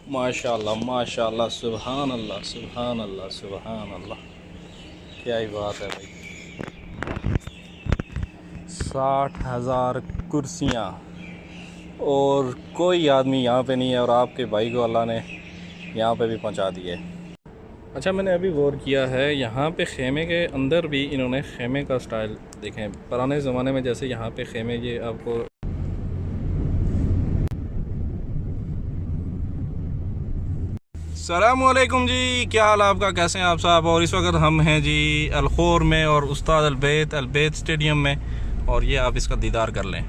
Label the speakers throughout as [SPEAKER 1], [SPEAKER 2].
[SPEAKER 1] माशाल्लाह माशाल्लाह, सुभान अल्लाह सुभान अल्लाह सुभान अल्लाह। क्या ही बात है भाई। 60,000 कुर्सियाँ और कोई आदमी यहाँ पे नहीं है, और आपके भाई को अल्लाह ने यहाँ पे भी पहुँचा दिए। अच्छा, मैंने अभी गौर किया है, यहाँ पे खेमे के अंदर भी इन्होंने खेमे का स्टाइल देखें, पुराने ज़माने में जैसे यहाँ पे खेमे, ये आपको। अस्सलामुअलैकुम जी, क्या हाल है आपका, कैसे हैं आप साहब। और इस वक्त हम हैं जी अलखोर में और उस्ताद अलबैत स्टेडियम में, और ये आप इसका दीदार कर लें।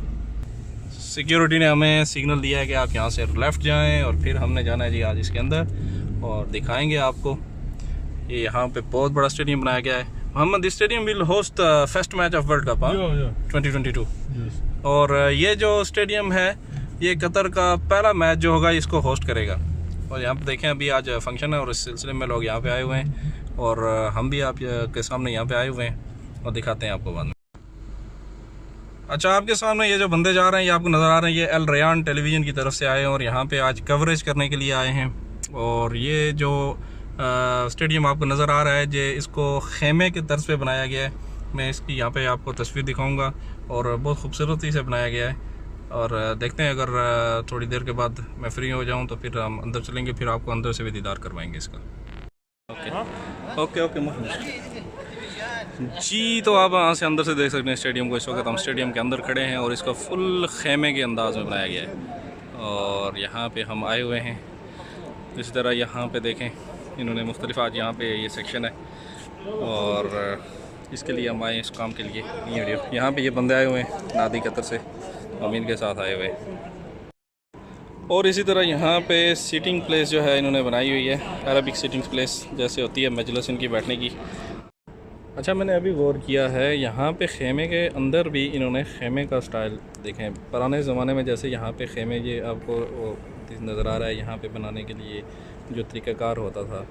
[SPEAKER 1] सिक्योरिटी ने हमें सिग्नल दिया है कि आप यहाँ से लेफ़्ट जाएं, और फिर हमने जाना है जी आज इसके अंदर और दिखाएंगे आपको। ये यहाँ पे बहुत बड़ा स्टेडियम बनाया गया है। Mohammad, this stadium will host first match of World Cup 2022। और ये जो स्टेडियम है, ये कतर का पहला मैच जो होगा इसको होस्ट करेगा। और यहाँ पे देखें, अभी आज फंक्शन है और इस सिलसिले में लोग यहाँ पे आए हुए हैं, और हम भी आप के सामने यहाँ पे आए हुए हैं और दिखाते हैं आपको बाद में। अच्छा, आपके सामने ये जो बंदे जा रहे हैं, ये आपको नज़र आ रहे हैं, ये अल रयान टेलीविज़न की तरफ से आए हैं और यहाँ पे आज कवरेज करने के लिए आए हैं। और ये जो स्टेडियम आपको नज़र आ रहा है, जे इसको खेमे के तर्ज पे बनाया गया है। मैं इसकी यहाँ पे आपको तस्वीर दिखाऊंगा, और बहुत खूबसूरती से बनाया गया है। और देखते हैं, अगर थोड़ी देर के बाद मैं फ्री हो जाऊं तो फिर हम अंदर चलेंगे, फिर आपको अंदर से भी दीदार करवाएंगे इसका। ओके ओके जी। तो आप यहाँ से अंदर से देख सकते हैं स्टेडियम को। इस वक्त हम स्टेडियम के अंदर खड़े हैं और इसका फुल खेमे के अंदाज में बनाया गया है, और यहाँ पे हम आए हुए हैं। इसी तरह यहाँ पे देखें, इन्होंने मुख्तलिफ आज यहाँ पे ये सेक्शन है, और इसके लिए हम आए इस काम के लिए। ये वीडियो यहाँ पे ये बंदे आए हुए हैं नादी कतर से, हम इनके साथ आए हुए। और इसी तरह यहाँ पे सीटिंग प्लेस जो है इन्होंने बनाई हुई है, अरबिक सीटिंग प्लेस जैसे होती है मजलिस इनकी बैठने की। अच्छा, मैंने अभी गौर किया है, यहाँ पे खेमे के अंदर भी इन्होंने खेमे का स्टाइल देखें, पुराने ज़माने में जैसे यहाँ पे खेमे, ये आपको नज़र आ रहा है, यहाँ पे बनाने के लिए जो तरीक़ाकार होता था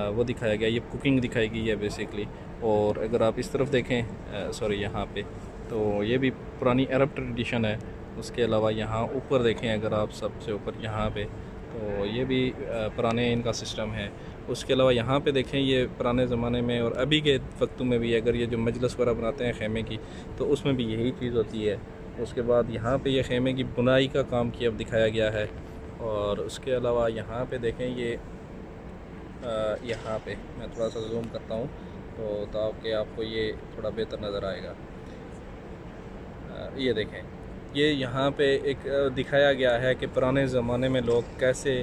[SPEAKER 1] वो दिखाया गया। ये कुकिंग दिखाई गई है बेसिकली। और अगर आप इस तरफ देखें, सॉरी यहाँ पे, तो ये भी पुरानी अरब ट्रेडिशन है। उसके अलावा यहाँ ऊपर देखें, अगर आप सबसे ऊपर यहाँ पे, तो ये भी पुराने इनका सिस्टम है। उसके अलावा यहाँ पे देखें, ये पुराने ज़माने में और अभी के वक्तों में भी, अगर ये जो मजलिस वगैरह बनाते हैं खेमे की, तो उसमें भी यही चीज़ होती है। उसके बाद यहाँ पे ये खेमे की बुनाई का काम किया दिखाया गया है। और उसके अलावा यहाँ पे देखें, ये यहाँ पे मैं थोड़ा सा जूम करता हूँ तो ताकि आपको ये थोड़ा बेहतर नज़र आएगा। ये देखें, ये यहाँ पे एक दिखाया गया है कि पुराने ज़माने में लोग कैसे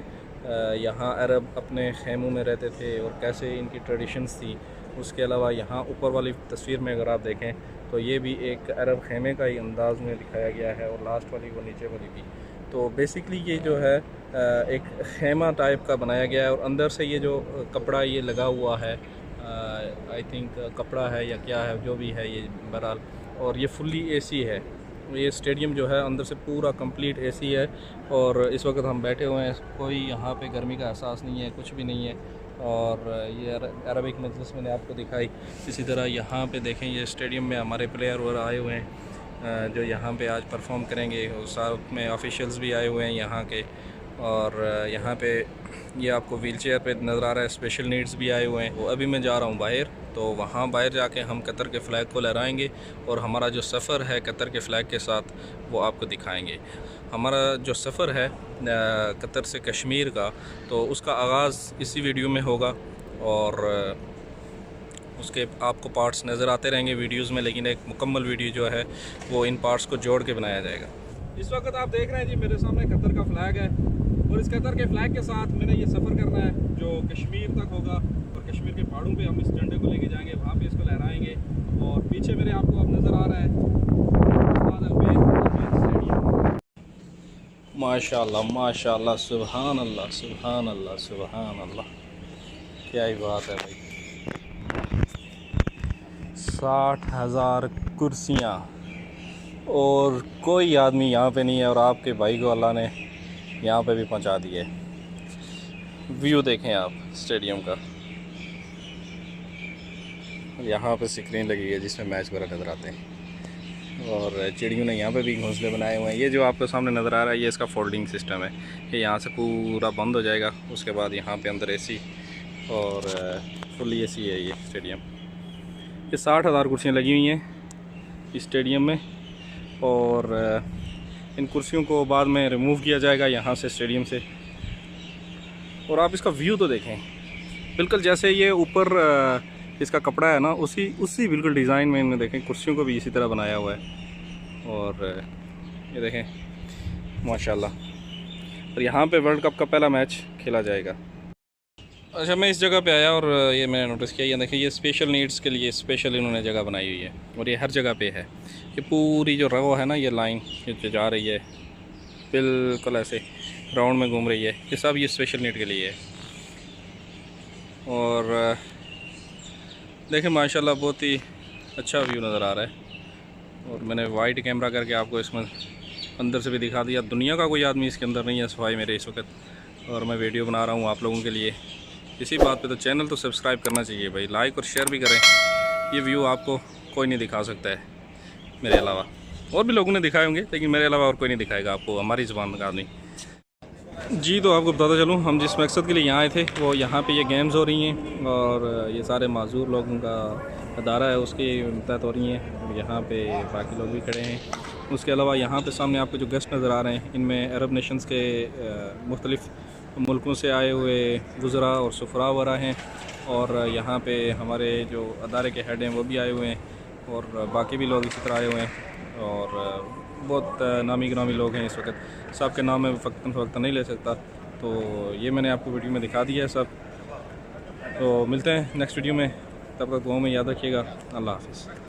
[SPEAKER 1] यहाँ अरब अपने खेमों में रहते थे और कैसे इनकी ट्रेडिशंस थी। उसके अलावा यहाँ ऊपर वाली तस्वीर में अगर आप देखें, तो ये भी एक अरब खेमे का ही अंदाज में दिखाया गया है, और लास्ट वाली वो नीचे वाली भी। तो बेसिकली ये जो है एक खेमा टाइप का बनाया गया है, और अंदर से ये जो कपड़ा ये लगा हुआ है, आई थिंक कपड़ा है या क्या है, जो भी है ये बहरहाल। और ये फुल्ली एसी है। ये स्टेडियम जो है अंदर से पूरा कंप्लीट एसी है, और इस वक्त हम बैठे हुए हैं, कोई यहाँ पे गर्मी का एहसास नहीं है, कुछ भी नहीं है। और ये अरबिक मजलिस मैंने आपको दिखाई। इसी तरह यहाँ पे देखें, ये स्टेडियम में हमारे प्लेयर वगैरह आए हुए हैं जो यहाँ पे आज परफॉर्म करेंगे, और साथ में ऑफिशियल्स भी आए हुए हैं यहाँ के। और यहाँ पे ये आपको व्हीलचेयर पे नज़र आ रहा है, स्पेशल नीड्स भी आए हुए हैं। वो अभी मैं जा रहा हूँ बाहर, तो वहाँ बाहर जाके हम कतर के फ़्लैग को लहराएंगे, और हमारा जो सफ़र है कतर के फ़्लैग के साथ वो आपको दिखाएंगे। हमारा जो सफ़र है कतर से कश्मीर का, तो उसका आगाज़ इसी वीडियो में होगा, और उसके आपको पार्ट्स नज़र आते रहेंगे वीडियोस में, लेकिन एक मुकम्मल वीडियो जो है वो इन पार्ट्स को जोड़ के बनाया जाएगा। इस वक्त आप देख रहे हैं जी, मेरे सामने कतर का फ़्लैग है, और इस कतर के फ़्लैग के साथ मैंने ये सफ़र करना है जो कश्मीर तक होगा, और कश्मीर के पहाड़ों पे हम इस झंडे को लेके जाएंगे, वहाँ पे इसको लहराएंगे। और पीछे मेरे आपको अब नज़र आ रहा है माशाल्लाह माशाल्लाह, सुभान अल्लाह सुभान अल्लाह सुभान अल्लाह। क्या ही बात है भाई। 60,000 कुर्सियाँ और कोई आदमी यहाँ पे नहीं है, और आपके भाई को अल्लाह ने यहाँ पे भी पहुँचा दिए। व्यू देखें आप स्टेडियम का, यहाँ पे स्क्रीन लगी है जिसमें मैच वगैरह नज़र आते हैं। और चिड़ियों ने यहाँ पे भी घोंसले बनाए हुए हैं। ये जो आपके सामने नज़र आ रहा है ये इसका फोल्डिंग सिस्टम है। ये यहाँ से पूरा बंद हो जाएगा, उसके बाद यहाँ पे अंदर एसी और फुली एसी है ये स्टेडियम। ये 60,000 कुर्सियाँ लगी हुई हैं इस स्टेडियम में, और इन कुर्सियों को बाद में रिमूव किया जाएगा यहाँ से स्टेडियम से। और आप इसका व्यू तो देखें, बिल्कुल जैसे ये ऊपर इसका कपड़ा है ना, उसी बिल्कुल डिज़ाइन में इन्हें देखें, कुर्सियों को भी इसी तरह बनाया हुआ है। और ये देखें माशाल्लाह। और यहाँ पे वर्ल्ड कप का पहला मैच खेला जाएगा। अच्छा, मैं इस जगह पे आया और ये मैंने नोटिस किया, ये देखिए ये स्पेशल नीड्स के लिए स्पेशल इन्होंने जगह बनाई हुई है, और ये हर जगह पे है। ये पूरी जो रो है ना, ये लाइन ये जा रही है बिल्कुल ऐसे राउंड में घूम रही है, ये सब ये स्पेशल नीड के लिए है। और देखें माशाल्लाह बहुत ही अच्छा व्यू नज़र आ रहा है। और मैंने वाइड कैमरा करके आपको इसमें अंदर से भी दिखा दिया। दुनिया का कोई आदमी इसके अंदर नहीं है सिवाय मेरे इस वक्त, और मैं वीडियो बना रहा हूँ आप लोगों के लिए। इसी बात पे तो चैनल तो सब्सक्राइब करना चाहिए भाई, लाइक और शेयर भी करें। ये व्यू आपको कोई नहीं दिखा सकता है मेरे अलावा, और भी लोगों ने दिखाए होंगे लेकिन मेरे अलावा और कोई नहीं दिखाएगा आपको, हमारी ज़ुबान का आदमी। जी तो आपको बताता चलूँ, हम जिस मकसद के लिए यहाँ आए थे वो यहाँ पे ये गेम्स हो रही हैं, और ये सारे माजूर लोगों का अदारा है उसके तहत हो रही हैं। और यहाँ पे बाकी लोग भी खड़े हैं। उसके अलावा यहाँ पे सामने आपको जो गेस्ट नज़र आ रहे हैं, इनमें अरब नेशंस के मुख्तलिफ़ मुल्कों से आए हुए वुज़रा और सुफ़रा वगैरह हैं। और यहाँ पे हमारे जो अदारे के हेड हैं वो भी आए हुए हैं, और बाकी भी लोग इसी तरह आए हुए हैं। और बहुत नामी गिरामी लोग हैं इस वक्त, सब के नाम मैं वक्त नहीं ले सकता, तो ये मैंने आपको वीडियो में दिखा दिया है सब। तो मिलते हैं नेक्स्ट वीडियो में, तब तक दुआ में याद रखिएगा। अल्लाह हाफ़िज़।